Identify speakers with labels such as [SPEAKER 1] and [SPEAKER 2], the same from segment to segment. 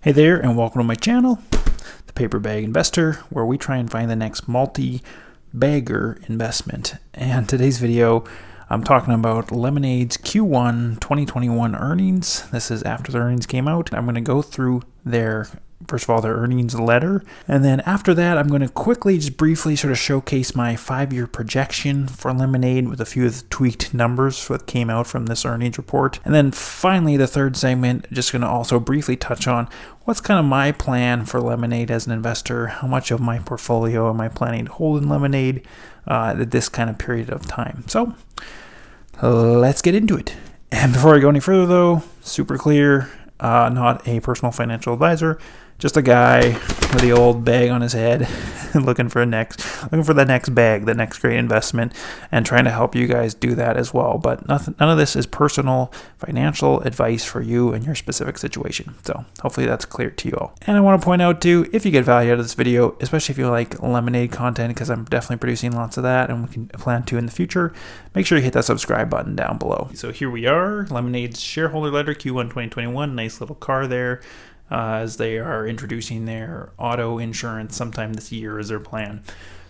[SPEAKER 1] Hey there, and welcome to my channel, The Paper Bag Investor, where we try and find the next multi-bagger investment. And today's video, I'm talking about Lemonade's Q1 2021 earnings. This is after the earnings came out. I'm going to go through first of all, their earnings letter. And then after that, I'm going to quickly, just briefly sort of showcase my 5-year projection for Lemonade with a few of the tweaked numbers that came out from this earnings report. And then finally, the third segment, just going to also briefly touch on what's kind of my plan for Lemonade as an investor. How much of my portfolio am I planning to hold in Lemonade at this kind of period of time? So let's get into it. And before I go any further though, super clear, not a personal financial advisor, just a guy with the old bag on his head looking for the next bag, the next great investment, and trying to help you guys do that as well. But none of this is personal financial advice for you and your specific situation. So hopefully that's clear to you all. And I want to point out too, if you get value out of this video, especially if you like Lemonade content, because I'm definitely producing lots of that and we can plan to in the future, make sure you hit that subscribe button down below. So here we are, Lemonade's shareholder letter, Q1 2021, nice little car there. As they are introducing their auto insurance sometime this year is their plan.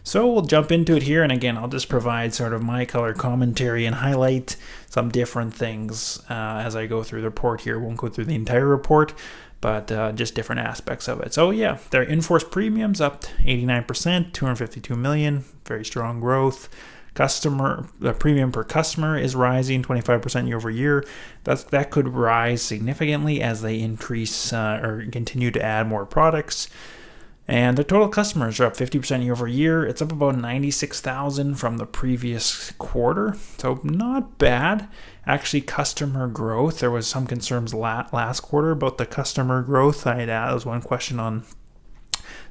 [SPEAKER 1] So we'll jump into it here, and again, I'll just provide sort of my color commentary and highlight some different things as I go through the report here. Won't go through the entire report, but just different aspects of it. So yeah, their in-force premiums up 89%, 252 million, very strong growth. The premium per customer is rising 25% year over year. That could rise significantly as they increase or continue to add more products. And the total customers are up 50% year over year. It's up about 96,000 from the previous quarter. So not bad. Actually, customer growth, there was some concerns last quarter about the customer growth. That was one question on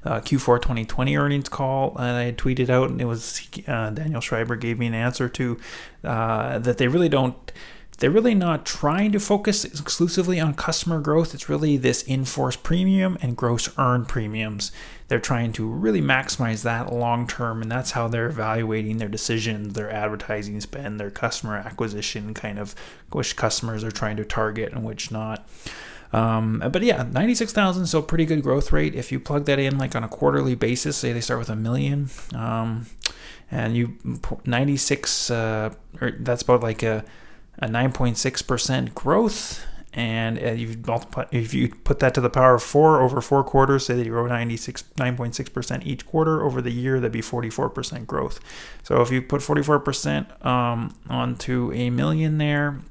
[SPEAKER 1] Q4 2020 earnings call, and I tweeted out, and it was Daniel Schreiber gave me an answer to that they're really not trying to focus exclusively on customer growth. It's really this in-force premium and gross earned premiums. They're trying to really maximize that long term, and that's how they're evaluating their decisions, their advertising spend, their customer acquisition, kind of which customers are trying to target and which not. But yeah, 96,000, so pretty good growth rate. If you plug that in like on a quarterly basis, say they start with $1 million, and you 96, that's about like a 9.6% growth. And if you put that to the power of 4 over 4 quarters, say that you grow 9.6% each quarter over the year, that'd be 44% growth. So if you put 44% onto $1 million there,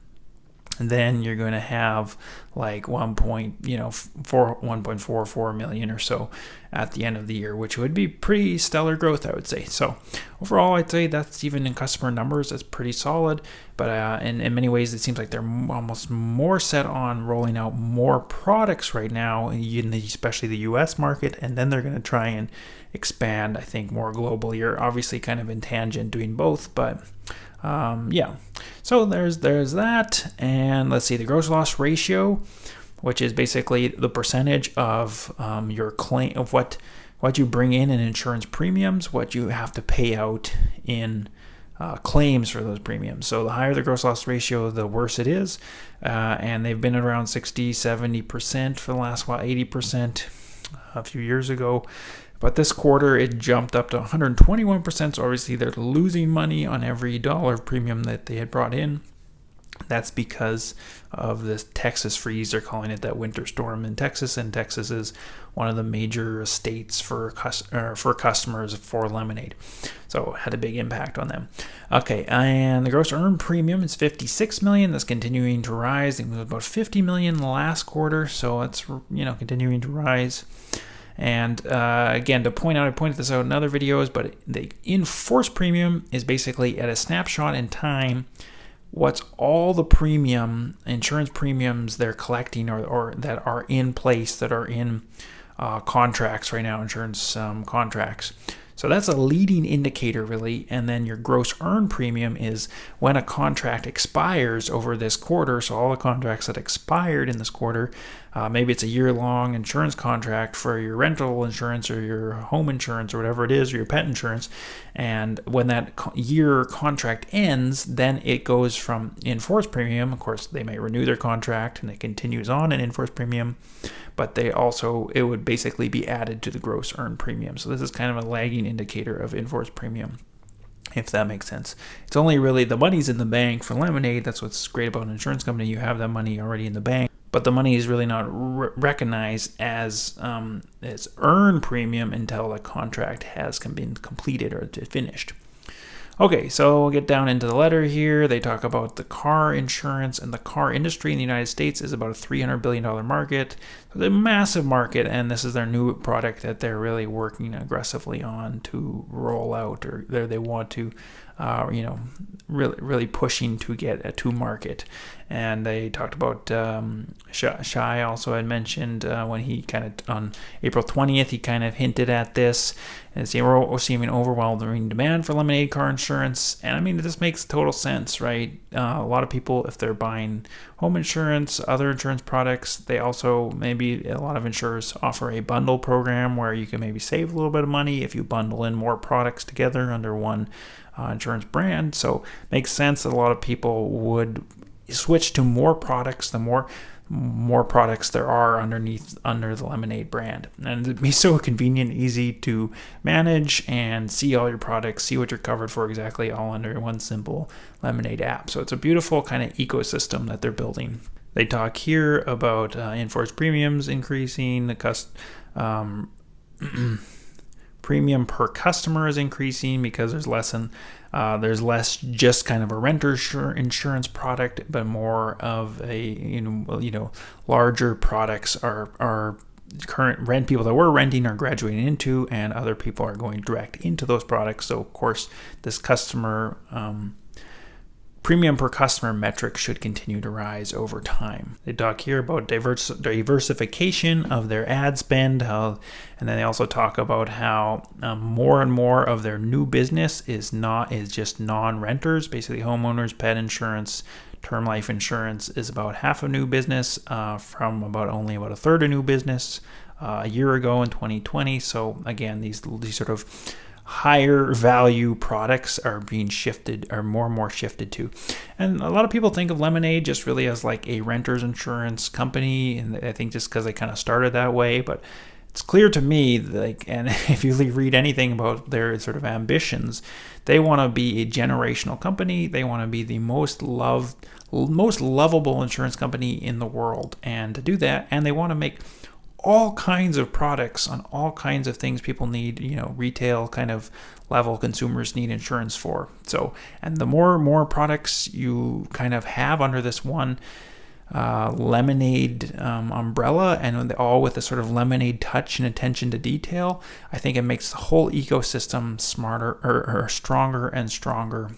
[SPEAKER 1] then you're going to have like 1.44 million or so at the end of the year, which would be pretty stellar growth, I would say. So overall, I'd say that's, even in customer numbers, that's pretty solid. But in many ways, it seems like they're almost more set on rolling out more products right now, especially the US market, and then they're going to try and expand, I think, more globally. You're obviously kind of in tangent doing both, but yeah, so there's that. And let's see, the gross loss ratio, which is basically the percentage of your claim, of what you bring in insurance premiums, what you have to pay out in claims for those premiums. So the higher the gross loss ratio, the worse it is. And they've been around 60-70% for the last while, 80% a few years ago. But this quarter, it jumped up to 121%, so obviously they're losing money on every dollar of premium that they had brought in. That's because of this Texas freeze, they're calling it, that winter storm in Texas, and Texas is one of the major states for customers for Lemonade. So it had a big impact on them. Okay, and the gross earned premium is $56 million. That's continuing to rise. It was about $50 million last quarter, so it's continuing to rise. And again, to point out, I pointed this out in other videos, but the in-force premium is basically at a snapshot in time what's all the insurance premiums they're collecting or that are in place, that are in contracts right now, insurance contracts. So that's a leading indicator, really. And then your gross earned premium is when a contract expires over this quarter. So all the contracts that expired in this quarter, maybe it's a year-long insurance contract for your rental insurance or your home insurance or whatever it is, or your pet insurance. And when that year contract ends, then it goes from in-force premium. Of course, they may renew their contract and it continues on in in-force premium, but it would basically be added to the gross earned premium. So this is kind of a lagging indicator of in-force premium, if that makes sense. It's only really the money's in the bank for Lemonade. That's what's great about an insurance company. You have that money already in the bank, but the money is really not recognized as earned premium until the contract has been completed or finished. Okay, so we'll get down into the letter here. They talk about the car insurance, and the car industry in the United States is about a $300 billion market. So it's a massive market, and this is their new product that they're really working aggressively on to roll out, or they want to, really pushing to get to market. And they talked about Shai also had mentioned when he kind of on April 20th, he kind of hinted at this. And we're seeing overwhelming demand for Lemonade car insurance. And I mean, this makes total sense, right? A lot of people, if they're buying home insurance, other insurance products, they also, maybe a lot of insurers offer a bundle program where you can maybe save a little bit of money if you bundle in more products together under one insurance brand. So it makes sense that a lot of people would switch to more products the more products there are under the Lemonade brand. And it'd be so convenient, easy to manage and see all your products, see what you're covered for exactly, all under one simple Lemonade app. So it's a beautiful kind of ecosystem that they're building. They talk here about in-force premiums increasing, the premium per customer is increasing because there's less just kind of a renter insurance product, but more of a larger products are current people that were renting are graduating into, and other people are going direct into those products. So of course this customer premium per customer metric should continue to rise over time. They talk here about diversification of their ad spend, and then they also talk about how more and more of their new business is just non-renters, basically homeowners, pet insurance, term life insurance is about half of new business from only about a third of new business a year ago in 2020. So again, these sort of higher value products are more and more shifted to. And a lot of people think of Lemonade just really as like a renter's insurance company, and I think just because they kind of started that way, but it's clear to me, and if you read anything about their sort of ambitions, they want to be a generational company. They want to be the most lovable insurance company in the world, and to do that, and they want to make all kinds of products on all kinds of things people need, retail kind of level consumers need insurance for. So, and the more products you kind of have under this one Lemonade umbrella, and all with a sort of Lemonade touch and attention to detail, I think it makes the whole ecosystem smarter or stronger and stronger.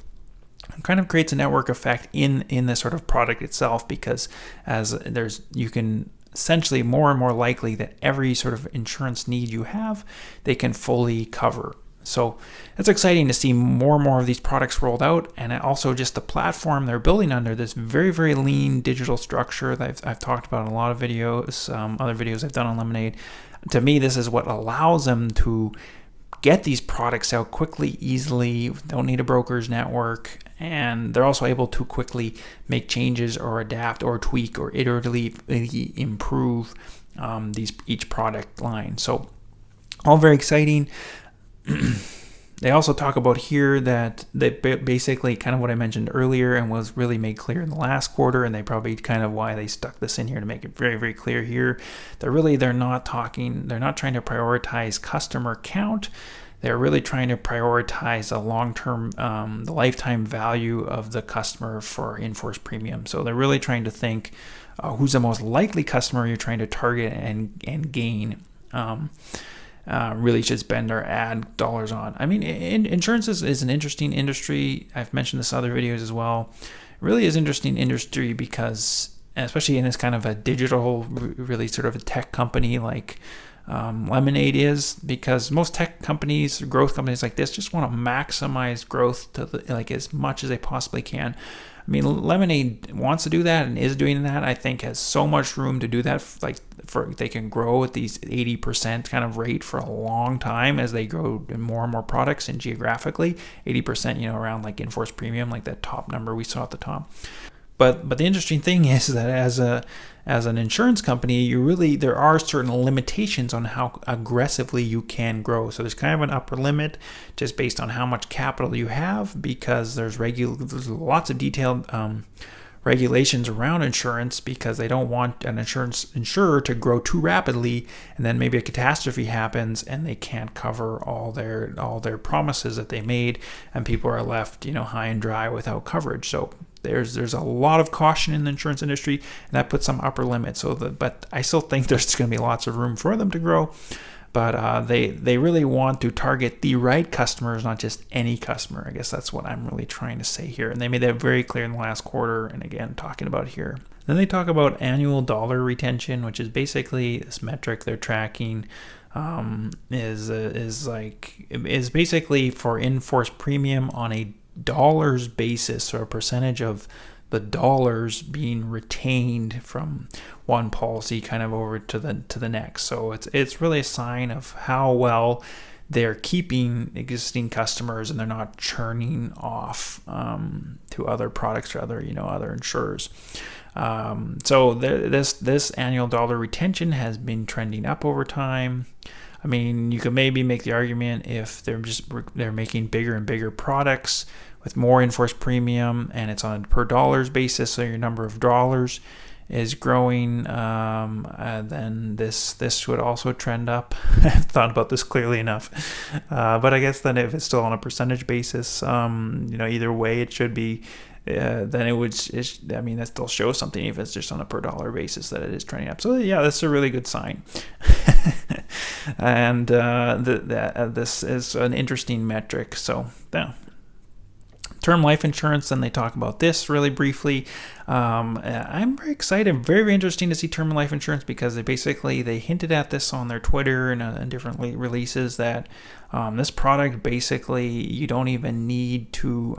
[SPEAKER 1] It kind of creates a network effect in the sort of product itself, because you can essentially more and more likely that every sort of insurance need you have, they can fully cover. So it's exciting to see more and more of these products rolled out, and also just the platform they're building under this very, very lean digital structure that I've talked about in a lot of videos, other videos I've done on Lemonade. To me, this is what allows them to get these products out quickly, easily, don't need a broker's network, and they're also able to quickly make changes or adapt or tweak or iteratively improve each product line. So all very exciting. They also talk about here that basically kind of what I mentioned earlier and was really made clear in the last quarter, and they probably kind of why they stuck this in here to make it very, very clear here. They're not trying to prioritize customer count. They're really trying to prioritize the long-term, the lifetime value of the customer for in-force premium. So they're really trying to think who's the most likely customer you're trying to target and gain. Really should spend our ad dollars on. I mean, insurance is an interesting industry. I've mentioned this in other videos as well. It really is an interesting industry because, especially in this kind of a digital, really sort of a tech company like Lemonade is, because most tech companies, growth companies like this, just want to maximize growth to like as much as they possibly can. I mean, Lemonade wants to do that and is doing that. I think has so much room to do that. Like they can grow at these 80% kind of rate for a long time as they grow in more and more products and geographically. 80%, around like in-force premium, like that top number we saw at the top. But the interesting thing is that as an insurance company, there are certain limitations on how aggressively you can grow. So there's kind of an upper limit just based on how much capital you have, because there's lots of detailed regulations around insurance, because they don't want an insurer to grow too rapidly and then maybe a catastrophe happens and they can't cover all their promises that they made, and people are left high and dry without coverage. So there's a lot of caution in the insurance industry, and that puts some upper limit. But I still think there's going to be lots of room for them to grow. But they really want to target the right customers, not just any customer. I guess that's what I'm really trying to say here. And they made that very clear in the last quarter, and again, talking about here. Then they talk about annual dollar retention, which is basically this metric they're tracking. Is basically for in-force premium on a dollars basis, or a percentage of the dollars being retained from one policy kind of over to the next. So it's really a sign of how well they're keeping existing customers and they're not churning off to other products or other insurers. So this annual dollar retention has been trending up over time. I mean, you could maybe make the argument if they're making bigger and bigger products with more in-force premium, and it's on a per dollars basis, so your number of dollars is growing, then this should also trend up. I haven't thought about this clearly enough, but I guess then if it's still on a percentage basis, either way it should be. Then that still shows something if it's just on a per dollar basis that it is trending up. So yeah, that's a really good sign. And this is an interesting metric. So yeah. Term life insurance, then they talk about this really briefly. I'm very excited, very, very interesting to see term life insurance, because they hinted at this on their Twitter and different releases that this product, basically you don't even need to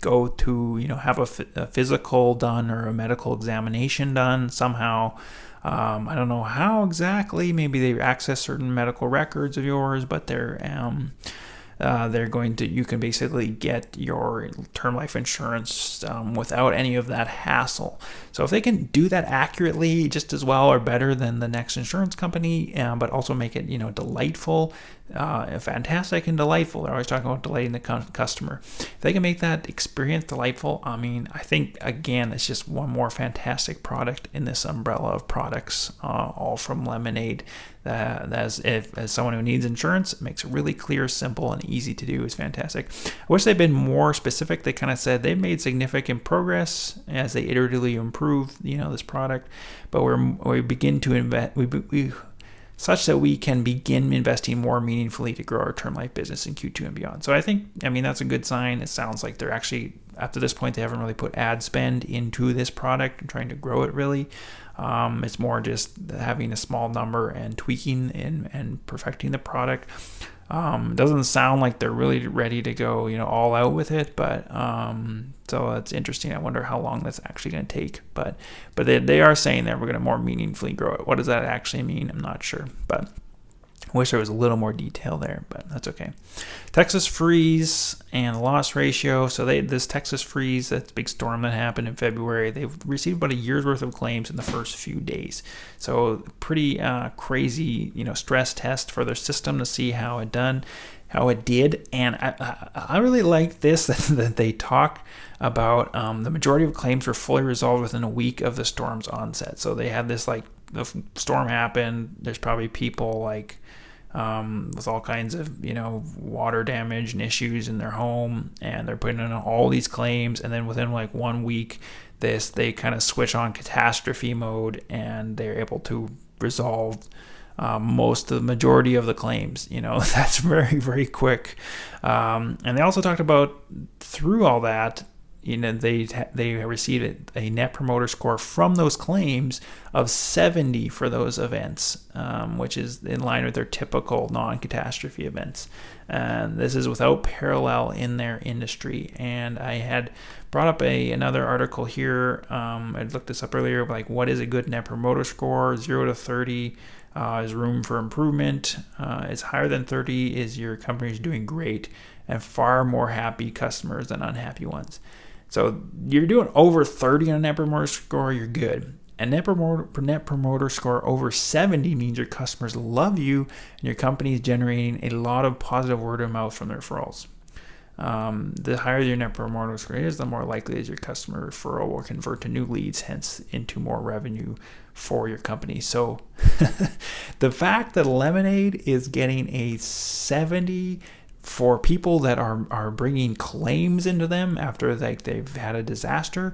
[SPEAKER 1] go to have a physical done or a medical examination done somehow. I don't know how exactly. Maybe they access certain medical records of yours, but you can basically get your term life insurance without any of that hassle. So if they can do that accurately, just as well or better than the next insurance company, but also make it delightful, fantastic and delightful. They're always talking about delighting the customer. If they can make that experience delightful, I think again it's just one more fantastic product in this umbrella of products, all from Lemonade. As someone who needs insurance, it makes it really clear, simple, and easy to do. Is fantastic. I wish they'd been more specific. They kind of said they've made significant progress as they iteratively improve this product, but we begin to invest such that we can begin investing more meaningfully to grow our term life business in Q2 and beyond. So I think that's a good sign. It sounds like they're actually, up to this point, they haven't really put ad spend into this product and trying to grow it really. It's more just having a small number and tweaking and perfecting the product. Doesn't sound like they're really ready to go, all out with it, but so that's interesting. I wonder how long that's actually going to take. But they are saying that we're going to more meaningfully grow it. What does that actually mean? I'm not sure, but I wish there was a little more detail there, but that's okay. Texas freeze and loss ratio. So this Texas freeze, that big storm that happened in February, they've received about a year's worth of claims in the first few days. So pretty crazy, stress test for their system to see how it did. And I really like this, that they talk about the majority of claims were fully resolved within a week of the storm's onset. So they had this, the storm happened. There's probably people with all kinds of water damage and issues in their home, and they're putting in all these claims, and then within 1 week they kind of switch on catastrophe mode, and they're able to resolve most of the majority of the claims. That's very, very quick. And they also talked about, through all that, they received a net promoter score from those claims of 70 for those events, which is in line with their typical non-catastrophe events. And this is without parallel in their industry. And I had brought up another article here. I looked this up earlier, like what is a good net promoter score? 0 to 30 is room for improvement. It's higher than 30 is your company's doing great, and far more happy customers than unhappy ones. So you're doing over 30 on a net promoter score, you're good. And net promoter score over 70 means your customers love you and your company is generating a lot of positive word of mouth from their referrals. The higher your net promoter score is, the more likely is your customer referral will convert to new leads, hence into more revenue for your company. So the fact that Lemonade is getting a 70 for people that are bringing claims into them after they've had a disaster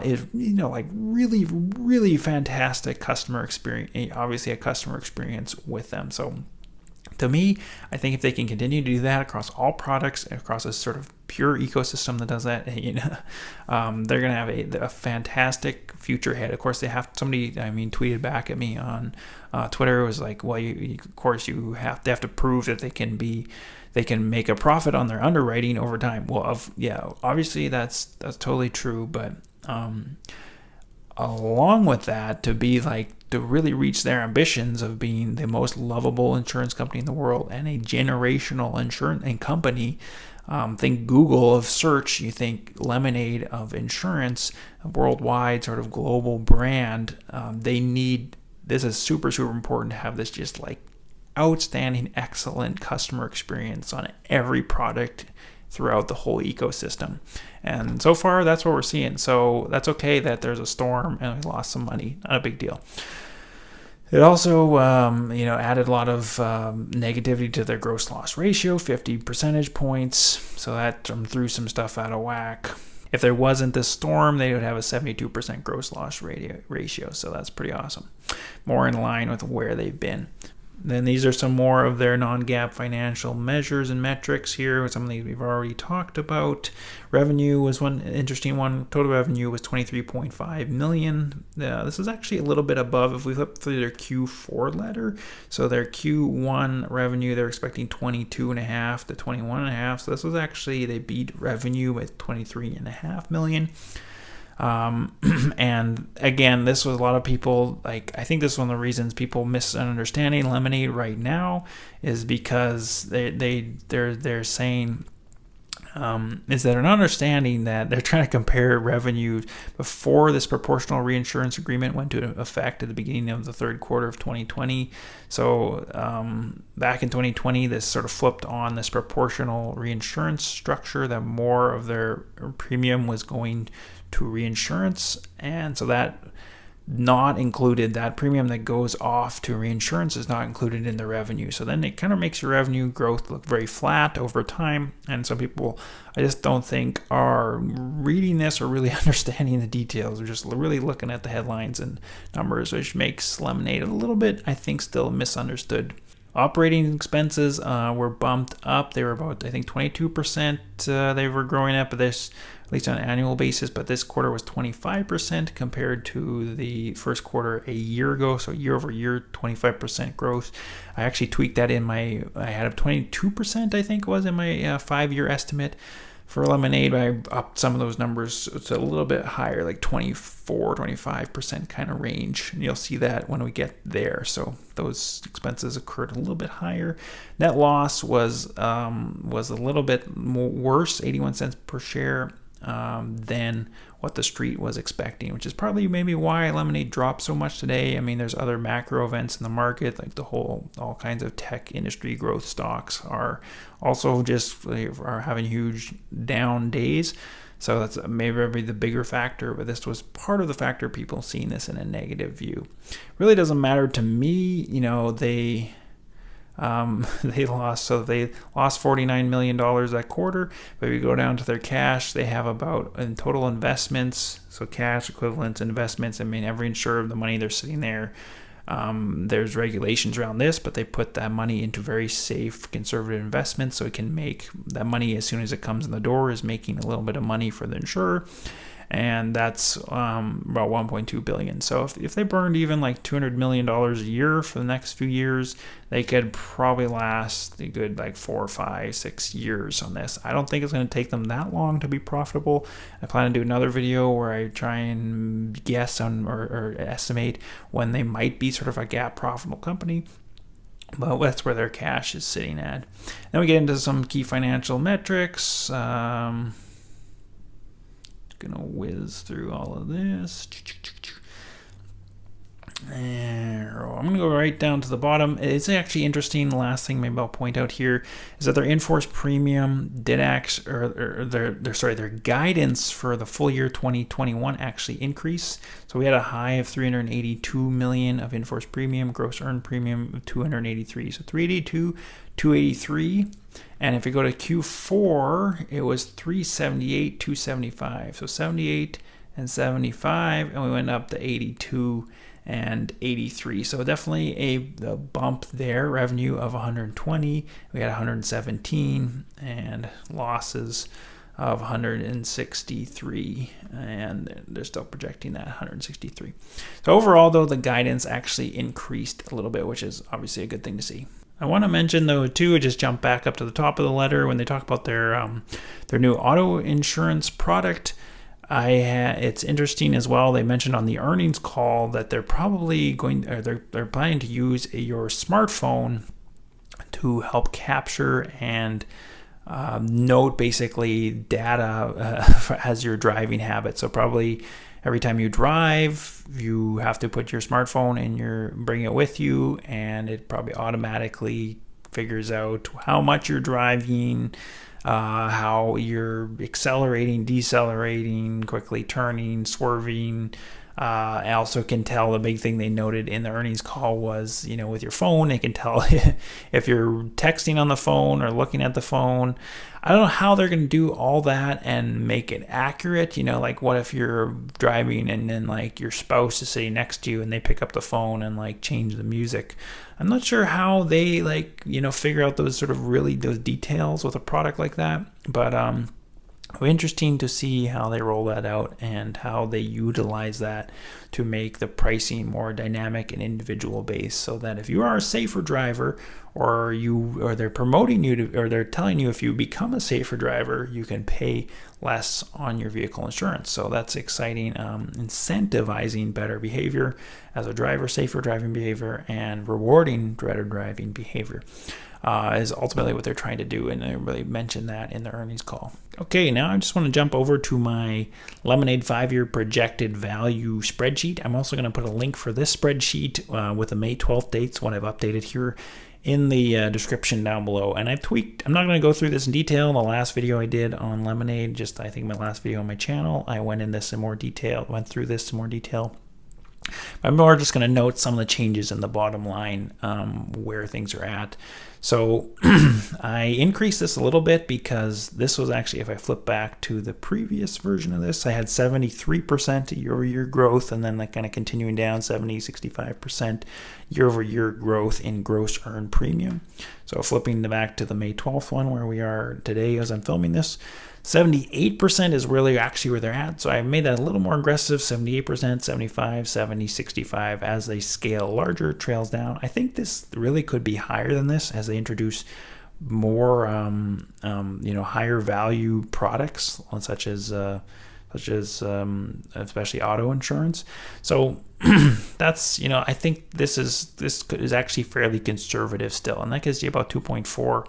[SPEAKER 1] is really, really fantastic customer experience. Obviously a customer experience with them. So to me, I think if they can continue to do that across all products, across a sort of pure ecosystem that does that, they're going to have a fantastic future ahead. Of course, somebody tweeted back at me on Twitter. It was like, well, of course you have to prove that they can make a profit on their underwriting over time. Well, obviously that's totally true, but along with that, to really reach their ambitions of being the most lovable insurance company in the world and a generational insurance and company, think Google of search, you think Lemonade of insurance, a worldwide sort of global brand. This is super, super important to have this just outstanding, excellent customer experience on every product throughout the whole ecosystem. And so far, that's what we're seeing. So that's okay that there's a storm and we lost some money. Not a big deal. It also, added a lot of negativity to their gross loss ratio, 50 percentage points. So that threw some stuff out of whack. If there wasn't this storm, they would have a 72% gross loss ratio. So that's pretty awesome. More in line with where they've been. Then these are some more of their non-GAAP financial measures and metrics here. Some of these we've already talked about. Revenue was one interesting one. Total revenue was $23.5 million. This is actually a little bit above if we flip through their Q4 letter. So their Q1 revenue, they're expecting 22.5 to 21.5. So this was actually, they beat revenue with $23.5 million. And again, this was a lot of people, I think this is one of the reasons people misunderstanding Lemonade right now is because they're saying, is that they're not understanding that they're trying to compare revenue before this proportional reinsurance agreement went into effect at the beginning of the third quarter of 2020. So back in 2020, this sort of flipped on this proportional reinsurance structure that more of their premium was going to reinsurance, and so that not included, that premium that goes off to reinsurance is not included in the revenue. So then it kind of makes your revenue growth look very flat over time. And some people, I just don't think, are reading this or really understanding the details. They're just really looking at the headlines and numbers, which makes Lemonade a little bit, I think, still misunderstood. Operating expenses were bumped up. They were about, I think, 22%. They were growing up, at least on an annual basis, but this quarter was 25% compared to the first quarter a year ago. So year over year, 25% growth. I actually tweaked that I had a 22%, I think it was, in my 5-year estimate for Lemonade. I upped some of those numbers to a little bit higher, like 24-25% kind of range. And you'll see that when we get there. So those expenses occurred a little bit higher. Net loss was a little bit worse, 81 cents per share. Than what the street was expecting, which is probably maybe why Lemonade dropped so much today. I mean, there's other macro events in the market, like all kinds of tech industry growth stocks are also are having huge down days. So that's maybe the bigger factor, but this was part of the factor people seeing this in a negative view. Really doesn't matter to me. They lost $49 million that quarter. But if you go down to their cash, they have about, in total investments, so cash equivalents, investments, every insurer, the money they're sitting there, There's regulations around this, but they put that money into very safe, conservative investments, so it can make that money as soon as it comes in the door is making a little bit of money for the insurer. And that's about 1.2 billion. So if they burned even like $200 million a year for the next few years, they could probably last a good like 4, 5, 6 years on this. I don't think it's going to take them that long to be profitable. I plan to do another video where I try and guess on or estimate when they might be sort of a GAAP profitable company. But that's where their cash is sitting at. Then we get into some key financial metrics. Gonna whiz through all of this. I'm gonna go right down to the bottom. It's actually interesting. The last thing maybe I'll point out here is that their in-force premium did their guidance for the full year 2021 actually increase. So we had a high of 382 million of in-force premium, gross earned premium of 283. So 382, 283. And if we go to Q4, it was 378, 275. So 78 and 75, and we went up to 82 and 83. So definitely a bump there. Revenue of 120. We had 117 and losses of 163, and they're still projecting that 163. So overall, though, the guidance actually increased a little bit, which is obviously a good thing to see. I want to mention, though, too, just jump back up to the top of the letter when they talk about their new auto insurance product. It's interesting as well. They mentioned on the earnings call that they're probably they're planning to use your smartphone to help capture and note basically data as your driving habits. So probably every time you drive, you have to put your smartphone and bring it with you, and it probably automatically figures out how much you're driving, how you're accelerating, decelerating, quickly turning, swerving. I also can tell, the big thing they noted in the earnings call was, with your phone, it can tell if you're texting on the phone or looking at the phone. I don't know how they're going to do all that and make it accurate. Like what if you're driving and then like your spouse is sitting next to you and they pick up the phone and like change the music. I'm not sure how they figure out those those details with a product like that, but interesting to see how they roll that out and how they utilize that to make the pricing more dynamic and individual based, so that if you are a safer driver or they're promoting you to, or they're telling you if you become a safer driver, you can pay less on your vehicle insurance. So that's exciting, incentivizing better behavior as a driver, safer driving behavior, and rewarding better driving behavior. Is ultimately what they're trying to do, and they really mentioned that in the earnings call. Okay, now I just want to jump over to my Lemonade 5-year projected value spreadsheet. I'm also going to put a link for this spreadsheet with the May 12th dates, what I've updated here, in the description down below. And I tweaked, I'm not going to go through this in detail. The last video I did on Lemonade, I think my last video on my channel, I went through this in more detail. I'm more just going to note some of the changes in the bottom line, where things are at. So I increased this a little bit because this was actually, if I flip back to the previous version of this, I had 73% year-over-year growth, and then like kind of continuing down 65% year-over-year growth in gross earned premium. So flipping back to the May 12th one where we are today as I'm filming this, 78% is really actually where they're at. So I made that a little more aggressive, 78%, 75, 70, 65. As they scale larger, trails down. I think this really could be higher than this as they introduce more, higher value products, such as especially auto insurance. So that's, I think this is actually fairly conservative still, and that gives you about $2.4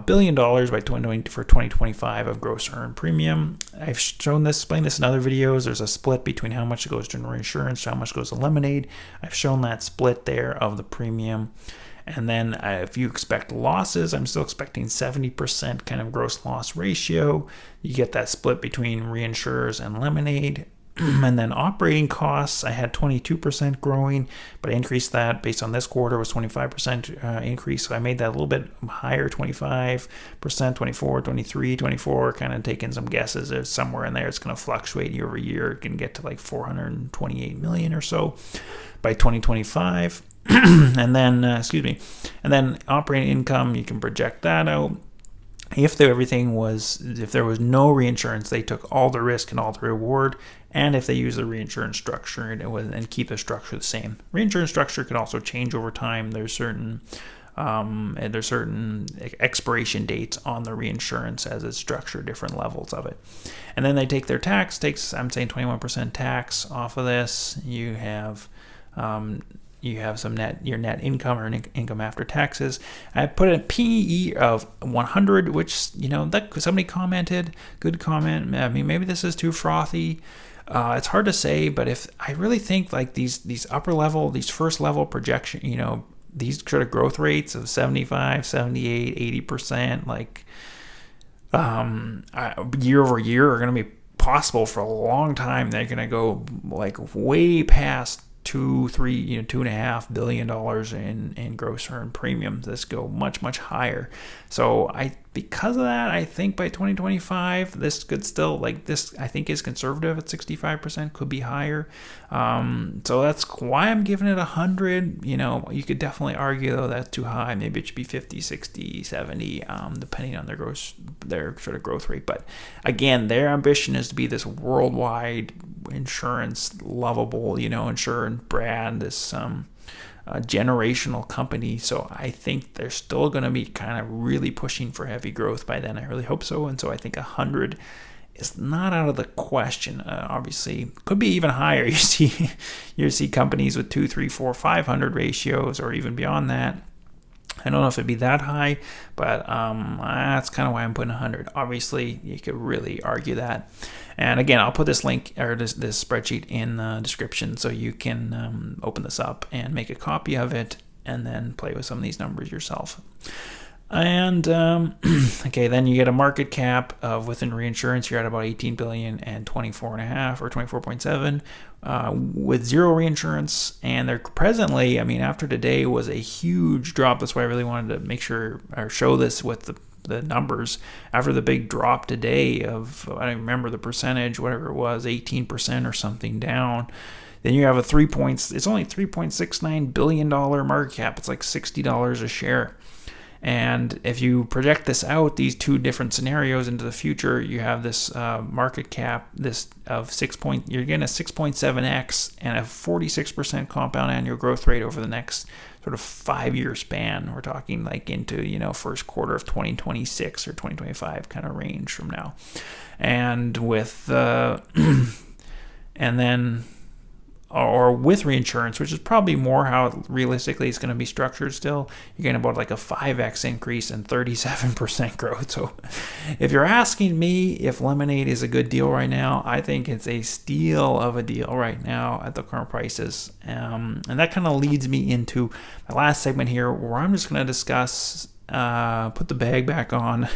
[SPEAKER 1] billion by 2025 of gross earned premium. I've explained this in other videos. There's a split between how much goes to insurance, how much goes to Lemonade. I've shown that split there of the premium. And then if you expect losses, I'm still expecting 70% kind of gross loss ratio. You get that split between reinsurers and Lemonade. And then operating costs, I had 22% growing, but I increased that based on this quarter was 25% increase. So I made that a little bit higher, 25%, 24, 23, 24, kind of taking some guesses. There's somewhere in there. It's going to fluctuate year over year. It can get to like 428 million or so by 2025. And then, and then operating income, you can project that out. If there was no reinsurance, they took all the risk and all the reward. And if they use the reinsurance structure and keep the structure the same, reinsurance structure can also change over time. There's certain expiration dates on the reinsurance as it's structured, different levels of it. And then they take their tax. I'm saying 21% tax off of this. You have some your net income or income after taxes. I put a PE of 100, which, that somebody commented, good comment. I mean, maybe this is too frothy. It's hard to say, but if I really think like these upper level, these first level projection, these sort of growth rates of 75, 78, 80%, like year over year are going to be possible for a long time. They're going to go like way past $2.5 billion in gross earned premiums. This go much, much higher. So because of that, I think by 2025, this could still, this I think is conservative at 65%, could be higher. So that's why I'm giving it 100. You could definitely argue though that's too high. Maybe it should be 50, 60, 70, depending on their sort of growth rate. But again, their ambition is to be this worldwide insurance lovable, insurance brand, this generational company. So I think they're still going to be kind of really pushing for heavy growth by then. I really hope so. And so I think 100 is not out of the question. Obviously, could be even higher. You see companies with 2, 3, 4, 500 ratios, or even beyond that. I don't know if it'd be that high, but that's kind of why I'm putting 100. Obviously, you could really argue that. And again, I'll put this link or this spreadsheet in the description so you can open this up and make a copy of it and then play with some of these numbers yourself. And okay, then you get a market cap of within reinsurance. You're at about 18 billion and 24.5 or 24.7 with zero reinsurance. And they're presently, after today was a huge drop. That's why I really wanted to make sure or show this with the numbers. After the big drop today of, I don't remember the percentage, whatever it was, 18% or something down. Then you have it's only $3.69 billion market cap. It's like $60 a share. And if you project this out, these two different scenarios into the future, you have this market cap, you're getting a 6.7x and a 46% compound annual growth rate over the next sort of 5-year span. We're talking like into, first quarter of 2026 or 2025 kind of range from now. And with, or with reinsurance, which is probably more how realistically it's going to be structured still, you're getting about like a 5x increase and 37% growth. So if you're asking me if Lemonade is a good deal right now, I think it's a steal of a deal right now at the current prices. And that kind of leads me into my last segment here, where I'm just going to discuss, put the bag back on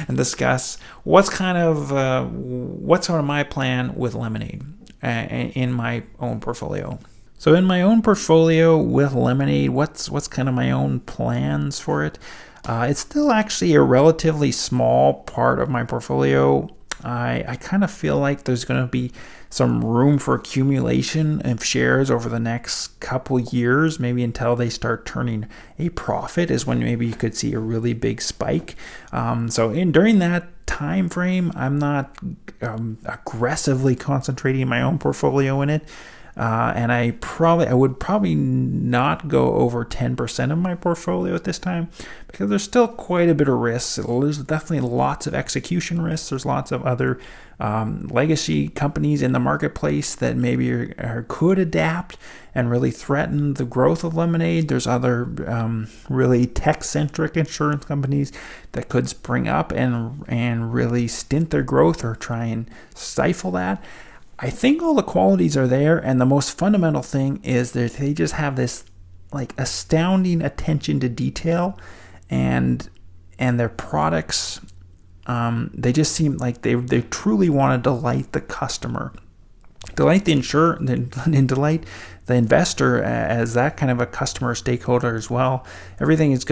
[SPEAKER 1] and discuss what's sort of my plan with Lemonade in my own portfolio. So in my own portfolio with Lemonade, what's kind of my own plans for it? It's still actually a relatively small part of my portfolio. I kind of feel like there's going to be some room for accumulation of shares over the next couple years, maybe until they start turning a profit is when maybe you could see a really big spike. During that time frame, I'm not aggressively concentrating my own portfolio in it. And I would probably not go over 10% of my portfolio at this time, because there's still quite a bit of risks. There's definitely lots of execution risks. There's lots of other legacy companies in the marketplace that maybe could adapt and really threaten the growth of Lemonade. There's other really tech-centric insurance companies that could spring up and really stint their growth or try and stifle that. I think all the qualities are there, and the most fundamental thing is that they just have this like astounding attention to detail, and their products, they just seem like they truly want to delight the customer. delight the delight the investor as that kind of a customer stakeholder as well. Everything is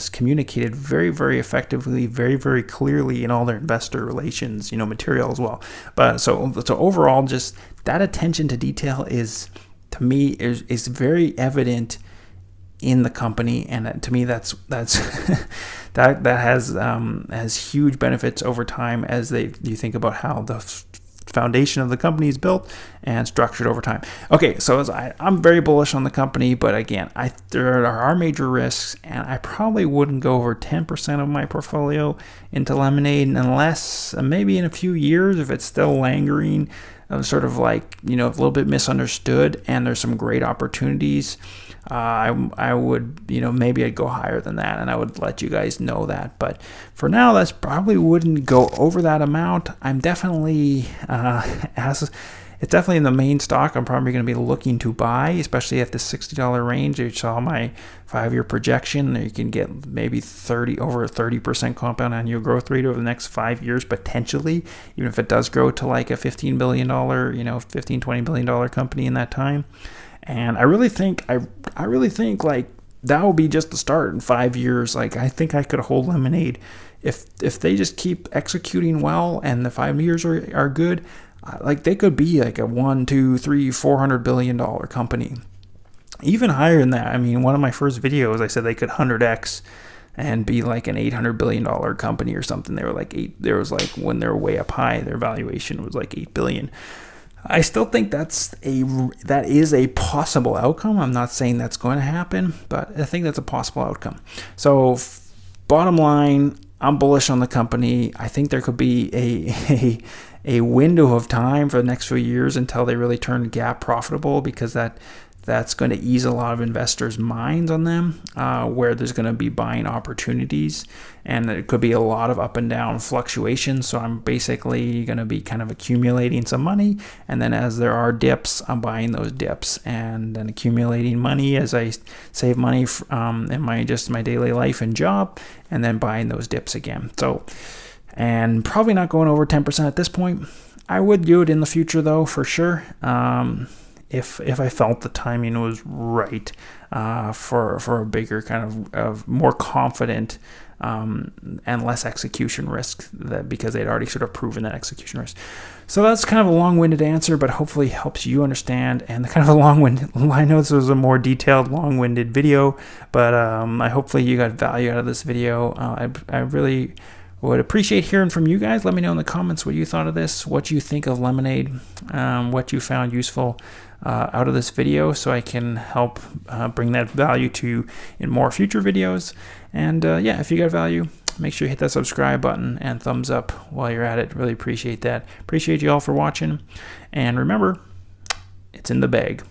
[SPEAKER 1] communicated very, very effectively, very, very clearly in all their investor relations, material as well. But so overall, just that attention to detail is, to me, is very evident in the company, and to me that's that has huge benefits over time as you think about how the foundation of the company is built and structured over time. Okay, so I'm very bullish on the company, but again, there are major risks, and I probably wouldn't go over 10% of my portfolio into Lemonade unless maybe in a few years, if it's still lingering, sort of like, a little bit misunderstood, and there's some great opportunities. I would, maybe I'd go higher than that, and I would let you guys know that. But for now, that's probably wouldn't go over that amount. I'm definitely, it's definitely in the main stock I'm probably going to be looking to buy, especially at the $60 range. You saw my 5-year projection. You can get maybe over a 30% compound annual growth rate over the next 5 years, potentially, even if it does grow to like a $15 billion, $20 billion company in that time. And I really think like that will be just the start in 5 years. Like, I think I could hold Lemonade if they just keep executing well and the 5 years are good. Like, they could be like a $100, $200, $300, $400 billion company, even higher than that. I mean, one of my first videos, I said they could 100x and be like an $800 billion company or something. They were like when they were way up high, their valuation was like $8 billion. I still think that is a possible outcome. I'm not saying that's going to happen, but I think that's a possible outcome. So bottom line, I'm bullish on the company. I think there could be a window of time for the next few years until they really turn GAAP profitable, because that's going to ease a lot of investors' minds on them, where there's going to be buying opportunities, and it could be a lot of up and down fluctuations. So I'm basically going to be kind of accumulating some money, and then as there are dips, I'm buying those dips, and then accumulating money as I save money in my daily life and job, and then buying those dips again. So, and probably not going over 10% at this point. I would do it in the future though, for sure. If I felt the timing was right for a bigger kind of more confident and less execution risk, because they'd already sort of proven that execution risk. So that's kind of a long-winded answer, but hopefully helps you understand. And kind of a long-winded, I know this was a more detailed, long-winded video, but I hopefully you got value out of this video. I really would appreciate hearing from you guys. Let me know in the comments what you thought of this, what you think of Lemonade, what you found useful out of this video, so I can help bring that value to you in more future videos. And yeah, if you got value, make sure you hit that subscribe button and thumbs up while you're at it. Really appreciate that. Appreciate you all for watching. And remember, it's in the bag.